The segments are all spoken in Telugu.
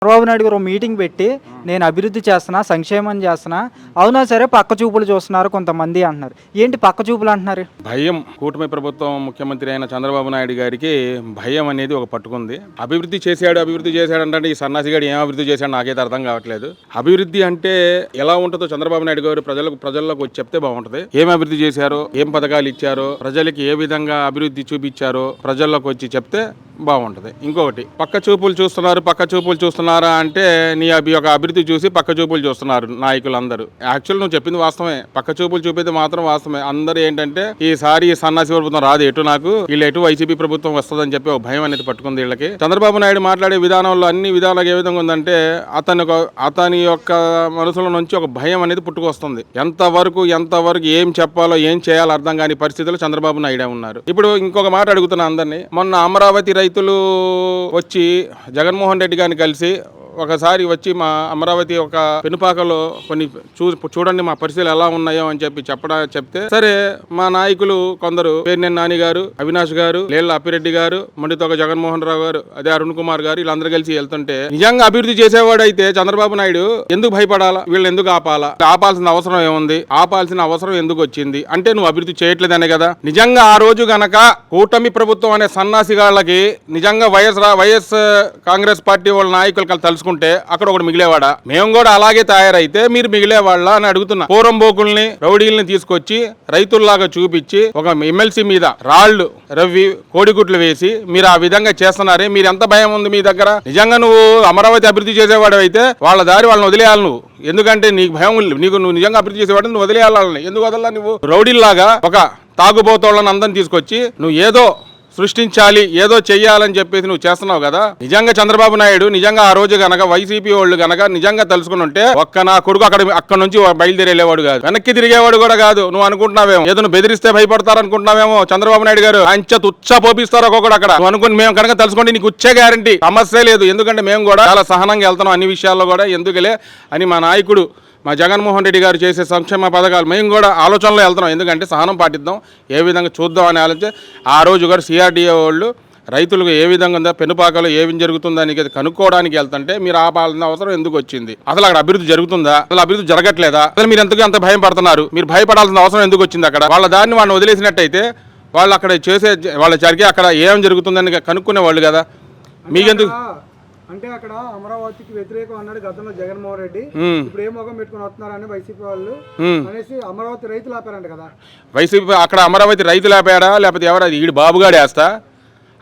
చంద్రబాబు నాయుడు గారు మీటింగ్ పెట్టి నేను అభివృద్ధి చేస్తున్నా, సంక్షేమం చేస్తున్నా, అవునా సరే పక్క చూపులు చూస్తున్నారు కొంతమంది అంటున్నారు. ఏంటి పక్క చూపులు అంటున్నారు? భయం. కూటమి ప్రభుత్వం ముఖ్యమంత్రి అయిన చంద్రబాబు నాయుడు గారికి భయం అనేది ఒక పట్టుకుంది. అభివృద్ధి చేశాడు అంటే ఈ సన్నాసిగాడు ఏం అభివృద్ధి చేశాడు నాకైతే అర్థం కావట్లేదు. అభివృద్ధి అంటే ఎలా ఉంటుందో చంద్రబాబు నాయుడు గారు ప్రజల్లోకి వచ్చి చెప్తే బాగుంటది. ఏం అభివృద్ధి చేశారో, ఏం పథకాలు ఇచ్చారో, ప్రజలకి ఏ విధంగా అభివృద్ధి చూపించారో ప్రజల్లోకి వచ్చి చెప్తే బాగుంటది. ఇంకొకటి పక్క చూపులు చూస్తున్నారా అంటే నీ యొక్క అభివృద్ధి చూసి పక్క చూపులు చూస్తున్నారు నాయకులందరూ. యాక్చువల్ నువ్వు చెప్పింది వాస్తవమే, పక్క చూపులు చూపేది మాత్రం వాస్తవమే. అందరూ ఏంటంటే ఈసారి సన్నాసి ప్రభుత్వం రాదు, ఎటు నాకు వీళ్ళు ఎటు వైసీపీ ప్రభుత్వం వస్తుందని చెప్పి ఒక భయం అనేది పట్టుకుంది వీళ్ళకి. చంద్రబాబు నాయుడు మాట్లాడే విధానంలో అన్ని విధాలుగా ఏ విధంగా ఉందంటే అతని యొక్క మనసులో నుంచి ఒక భయం అనేది పుట్టుకొస్తుంది. ఎంతవరకు ఏం చెప్పాలో ఏం చేయాలో అర్థం కాని పరిస్థితుల్లో చంద్రబాబు నాయుడే ఉన్నారు. ఇప్పుడు ఇంకొక మాట అడుగుతున్నా అందరినీ. మొన్న అమరావతి రైతులు వచ్చి జగన్మోహన్ రెడ్డి గారిని కలిసి ఒకసారి వచ్చి మా అమరావతి ఒక పెనుపాకలో కొన్ని చూడండి మా పరిస్థితులు ఎలా ఉన్నాయో అని చెప్తే సరే మా నాయకులు కొందరు పేర్నేని నాని గారు, అవినాష్ గారు, లేళ్ల అప్పిరెడ్డి గారు, మొండితోక జగన్మోహన్ రావు గారు, అదే అరుణ్ కుమార్ గారు, వీళ్ళందరూ కలిసి వెళ్తుంటే నిజంగా అభివృద్ధి చేసేవాడు అయితే చంద్రబాబు నాయుడు ఎందుకు భయపడాలా? వీళ్ళని ఎందుకు ఆపాల్సిన అవసరం ఏముంది? ఆపాల్సిన అవసరం ఎందుకు వచ్చింది అంటే నువ్వు అభివృద్ధి చేయట్లేదనే కదా. నిజంగా ఆ రోజు గనక కూటమి ప్రభుత్వం అనే సన్నాసిగాళ్ళకి నిజంగా వైఎస్ కాంగ్రెస్ పార్టీ వాళ్ళ నాయకులు తెలుసుకుంటే అక్కడ ఒకటి మిగిలేవాడా? మేము కూడా అలాగే తయారైతే మీరు మిగిలేవాళ్ళ అని అడుగుతున్నా. పూరం బోకుల్ని, రౌడీల్ని తీసుకొచ్చి రైతుల్లాగా చూపించి ఒక ఎమ్మెల్సీ మీద రాళ్లు రవ్వి కోడిగుడ్లు వేసి మీరు ఆ విధంగా చేస్తున్నారే, మీరు ఎంత భయం ఉంది మీ దగ్గర? నిజంగా నువ్వు అమరావతి అభివృద్ధి చేసేవాడు అయితే వాళ్ళ దారి వాళ్ళని వదిలేయాలి నువ్వు. ఎందుకంటే నీకు భయం, నువ్వు నిజంగా అభివృద్ధి చేసేవాడు నువ్వు వదిలేయాలని. ఎందుకు వదలా? నువ్వు రౌడీల్లాగా ఒక తాగుబోతోళ్ళని అందరిని తీసుకొచ్చి నువ్వు ఏదో సృష్టించాలి, ఏదో చెయ్యాలని చెప్పేసి నువ్వు చేస్తున్నావు కదా. నిజంగా చంద్రబాబు నాయుడు నిజంగా ఆ రోజు గనక వైసీపీ వాళ్ళు గనక నిజంగా తెలుసుకుని ఉంటే ఒక్క నా కొడుకు అక్కడ నుంచి బయలుదేరేవాడు కాదు, వెనక్కి తిరిగేవాడు కూడా కాదు. నువ్వు అనుకుంటున్నావేమో ఏదో నువ్వు బెదిరిస్తే భయపడతారు అనుకుంటున్నావేమో. చంద్రబాబు నాయుడు గారు ఉచ్చ పోపిస్తారు ఒక్కొక్కడు అక్కడ. నువ్వు అనుకుని మేము కనుక తెలుసుకోండి నీకు వచ్చే గ్యారంటీ సమస్య లేదు. ఎందుకంటే మేము కూడా చాలా సహనంగా వెళ్తున్నాం అన్ని విషయాల్లో కూడా. ఎందుకులే అని మా నాయకుడు మా జగన్మోహన్ రెడ్డి గారు చేసే సంక్షేమ పథకాలు మేము కూడా ఆలోచనలో వెళ్తున్నాం. ఎందుకంటే సహనం పాటిద్దాం, ఏ విధంగా చూద్దాం అని ఆలోచించి ఆ రోజు కూడా సిఆర్డీఏ వాళ్ళు రైతులకు ఏ విధంగా ఉందో, పెనుపాకలో ఏం జరుగుతుందని కనుక్కోవడానికి వెళ్తుంటే మీరు ఆపాల్సిన అవసరం ఎందుకు వచ్చింది? అసలు అక్కడ అభివృద్ధి జరుగుతుందా? అసలు అభివృద్ధి జరగట్లేదా? అసలు మీరు ఎందుకు అంత భయం పడుతున్నారు? మీరు భయపడాల్సిన అవసరం ఎందుకు వచ్చింది? అక్కడ వాళ్ళ దాన్ని వాళ్ళని వదిలేసినట్టయితే వాళ్ళు అక్కడ వాళ్ళ జరిగే అక్కడ ఏం జరుగుతుందని కనుక్కునే వాళ్ళు కదా. మీకెందుకు అంటే అక్కడ అమరావతికి వ్యతిరేకం అన్నాడు గతంలో జగన్మోహన్ రెడ్డి. ఇప్పుడు ఏ మొగం పెట్టుకుని వస్తున్నారని వైసీపీ వాళ్ళు అనేసి అమరావతి రైతులు ఆపారంట కదా. వైసీపీ అక్కడ అమరావతి రైతులు ఆపాడా లేకపోతే ఎవరు? వీడు బాబుగాడు వేస్తా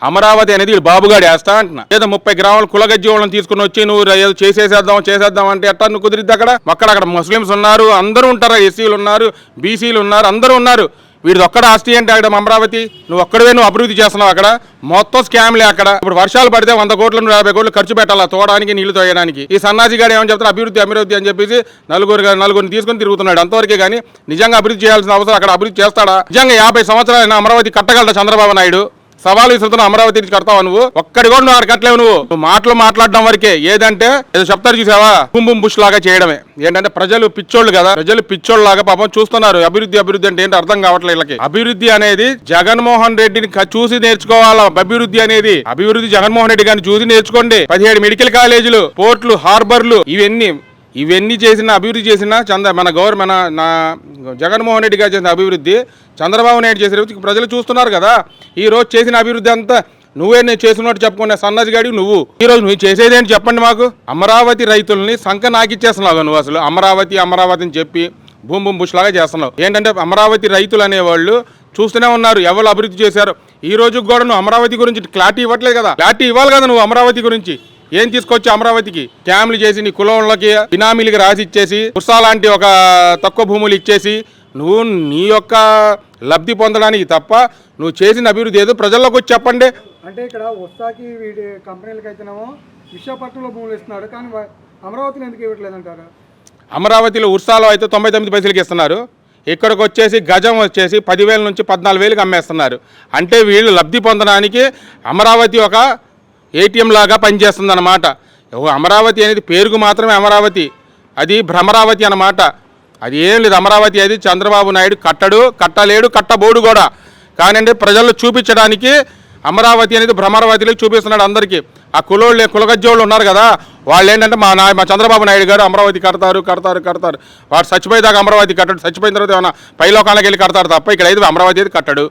అమరావతి అనేది వీడు బాబుగాడు వేస్తా అంటున్నా. ఏదో 30 గ్రాములు కులగజ్జి వాళ్ళని తీసుకుని వచ్చి నువ్వు ఏదో చేసేద్దాం అంటే ఎట్టా నువ్వు కుదిరిద్ది? అక్కడ ముస్లిమ్స్ ఉన్నారు, అందరూ ఉంటారు, ఎస్సీలు ఉన్నారు, బీసీలు ఉన్నారు, అందరూ ఉన్నారు. వీడిది ఒక్కడ ఆస్తి అంటే అక్కడ అమరావతి నువ్వు అభివృద్ధి చేస్తున్నావు. అక్కడ మొత్తం స్కామ్లే. అక్కడ ఇప్పుడు వర్షాలు పడితే 100 కోట్లు 50 కోట్లు ఖర్చు పెట్టాలా తోడడానికి, నీళ్లు తోయడానికి. ఈ సన్నాసిగాడు ఏమని చెప్తారు? అభివృద్ధి అని చెప్పేసి నలుగురిని తీసుకుని తిరుగుతున్నాడు అంతవరకే. కానీ నిజంగా అభివృద్ధి చేయాల్సిన అవసరం అక్కడ అభివృద్ధి చేస్తాడా? నిజంగా 50 సంవత్సరాలైనా అమరావతి కట్టగలడా చంద్రబాబు నాయుడు? సవాలు విసురుతున్న అమరావతి నుంచి కడతావు నువ్వు? ఒక్కడి కూడా నువ్వు కట్టలేవు. నువ్వు మాట్లాడడం వరకే. ఏదంటే ఏదో చెప్తారు చూసావా, కుంభం బుష్ లాగా చేయడమే. ఏంటంటే ప్రజలు పిచ్చోళ్ళు కదా, ప్రజలు పిచ్చోళ్ళు లాగా పాపం చూస్తున్నారు. అభివృద్ధి అంటే ఏంటి అర్థం కావట్లేదు వీళ్ళకి. అభివృద్ధి అనేది జగన్మోహన్ రెడ్డిని చూసి నేర్చుకోవాలా. అభివృద్ధి జగన్మోహన్ రెడ్డి గారిని చూసి నేర్చుకోండి. 17 మెడికల్ కాలేజీలు, పోర్ట్లు, హార్బర్లు ఇవన్నీ అభివృద్ధి చేసిన మన జగన్మోహన్ రెడ్డి గారు చేసిన అభివృద్ధి చంద్రబాబు నాయుడు చేసిన ప్రజలు చూస్తున్నారు కదా. ఈ రోజు చేసిన అభివృద్ధి అంతా నువ్వే నేను చేసినట్టు చెప్పుకునే సన్నజిగాడి నువ్వు. ఈ రోజు నువ్వు చేసేదేంటి చెప్పండి మాకు? అమరావతి రైతుల్ని సంఖ నాకిచ్చేస్తున్నావు నువ్వు. అసలు అమరావతి అని చెప్పి భూమి బుష్ లాగా చేస్తున్నావు. ఏంటంటే అమరావతి రైతులు అనేవాళ్ళు చూస్తూనే ఉన్నారు ఎవరు అభివృద్ధి చేశారు. ఈ రోజు కూడా నువ్వు అమరావతి గురించి క్లారిటీ ఇవ్వట్లేదు కదా. క్లారిటీ ఇవ్వాలి కదా నువ్వు అమరావతి గురించి. ఏం తీసుకొచ్చి అమరావతికి క్యామ్లు చేసి నీ కులంలోకి బినామీలకి రాసి ఇచ్చేసి ఉర్సా లాంటి ఒక తక్కువ భూములు ఇచ్చేసి నువ్వు నీ యొక్క లబ్ధి పొందడానికి తప్ప నువ్వు చేసిన అభివృద్ధి ఏదో ప్రజల్లోకి వచ్చి చెప్పండి. అంటే ఇక్కడ ఉర్సాకి వీడి కంపెనీలకి అయితేనేమో విశాఖపట్నంలో భూములు ఇస్తున్నారు, కానీ అమరావతిని ఎందుకు ఇవ్వట్లేదు అంటారు? అమరావతిలో ఉర్సాలో అయితే 99 పైసలకి ఇస్తున్నారు. ఇక్కడికి వచ్చేసి గజం 10,000 నుంచి 14,000కి అమ్మేస్తున్నారు. అంటే వీళ్ళు లబ్ధి పొందడానికి అమరావతి ఒక ఏటీఎం లాగా పనిచేస్తుంది అన్నమాట. అమరావతి అనేది పేరుకు మాత్రమే అమరావతి, అది భ్రమరావతి అన్నమాట. అది ఏం లేదు. అమరావతి అది చంద్రబాబు నాయుడు కట్టలేడు, కట్టబోడు కూడా. కానీ ప్రజల్లో చూపించడానికి అమరావతి అనేది భ్రమరావతిలో చూపిస్తున్నాడు అందరికీ. ఆ కులగజ్జోళ్ళు ఉన్నారు కదా, వాళ్ళు ఏంటంటే మా చంద్రబాబు నాయుడు గారు అమరావతి కడతారు వాడు చచ్చిపోయేదాకా అమరావతి కట్టడు, చచ్చిపోయిన తర్వాత ఏమైనా పైలోకాలకు వెళ్ళి కడతాడు తప్ప ఇక్కడ అయితే అమరావతి అయితే కట్టడు.